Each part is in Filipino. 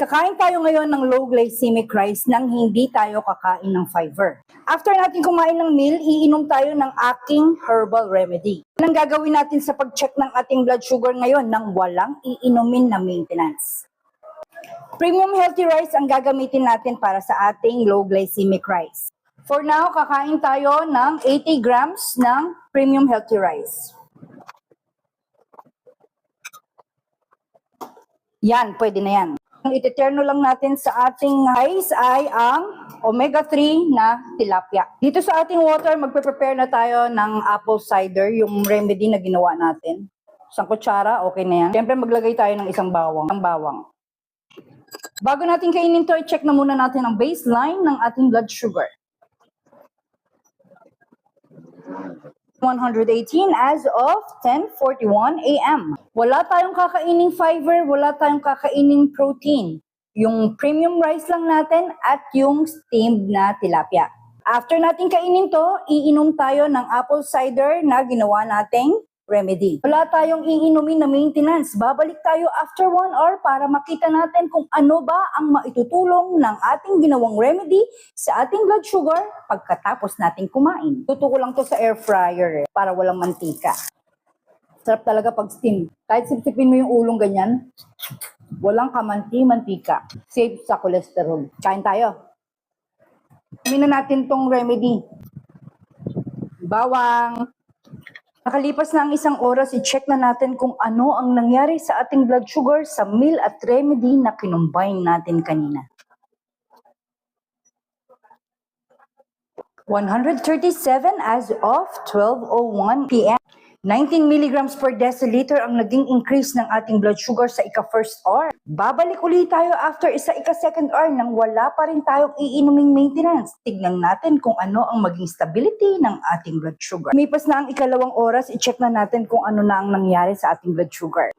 Kakain tayo ngayon ng low glycemic rice nang hindi tayo kakain ng fiber. After natin kumain ng meal, iinom tayo ng aking herbal remedy. Anong gagawin natin sa pag-check ng ating blood sugar ngayon nang walang iinumin na maintenance? Premium healthy rice ang gagamitin natin para sa ating low glycemic rice. For now, kakain tayo ng 80 grams ng premium healthy rice. Yan, pwede na yan. Ang iteterno lang natin sa ating rice ay ang omega-3 na tilapia. Dito sa ating water, magpe-prepare na tayo ng apple cider, yung remedy na ginawa natin. Isang kutsara, okay na yan. Siyempre, maglagay tayo ng isang bawang. Bago natin kainin to, i-check na muna natin ang baseline ng ating blood sugar. 118 as of 10:41 a.m. Wala tayong kakaining fiber, wala tayong kakaining protein. Yung premium rice lang natin at yung steamed na tilapia. After natin kainin to, iinom tayo ng apple cider na ginawa nating remedy. Wala tayong iinumin na maintenance. Babalik tayo after 1 hour para makita natin kung ano ba ang maitutulong ng ating ginawang remedy sa ating blood sugar pagkatapos nating kumain. Tuto ko lang to sa air fryer para walang mantika. Sarap talaga pag steam. Kahit sipsipin mo yung ulong ganyan, walang kamanti-mantika. Safe sa cholesterol. Kain tayo. Inumin na natin tong remedy. Bawang. Nakalipas na ang isang oras, i-check na natin kung ano ang nangyari sa ating blood sugar sa meal at remedy na kinumbine natin kanina. 137 as of 12:01 p.m. 19 milligrams per deciliter ang naging increase ng ating blood sugar sa ika-first hour. Babalik ulit tayo after isa ika-second hour nang wala pa rin tayong iinuming maintenance. Tignan natin kung ano ang maging stability ng ating blood sugar. Lumipas na ang ikalawang oras, i-check na natin kung ano na ang nangyari sa ating blood sugar.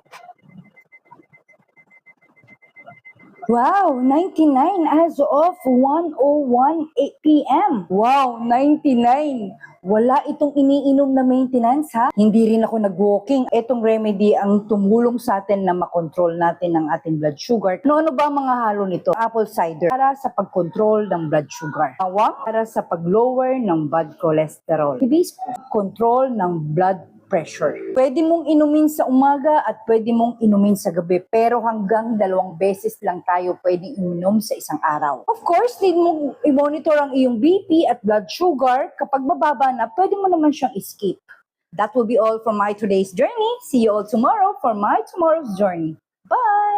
Wow, 99 as of 1:01 p.m. Wow, 99. Wala itong iniinom na maintenance ha. Hindi rin ako nag-walking. Itong remedy ang tumulong sa atin na makontrol natin ang ating blood sugar. Ano ba mga halo nito? Apple cider para sa pag-control ng blood sugar. Bawang para sa pag-lower ng bad cholesterol. Ibig control ng blood pressure. Pwede mong inumin sa umaga at pwede mong inumin sa gabi, pero hanggang 2 beses lang tayo pwedeng inom sa isang araw. Of course, need mo i-monitor ang iyong BP at blood sugar. Kapag bababa na, pwede mo naman siyang skip. That will be all for my today's journey. See you all tomorrow for my tomorrow's journey. Bye!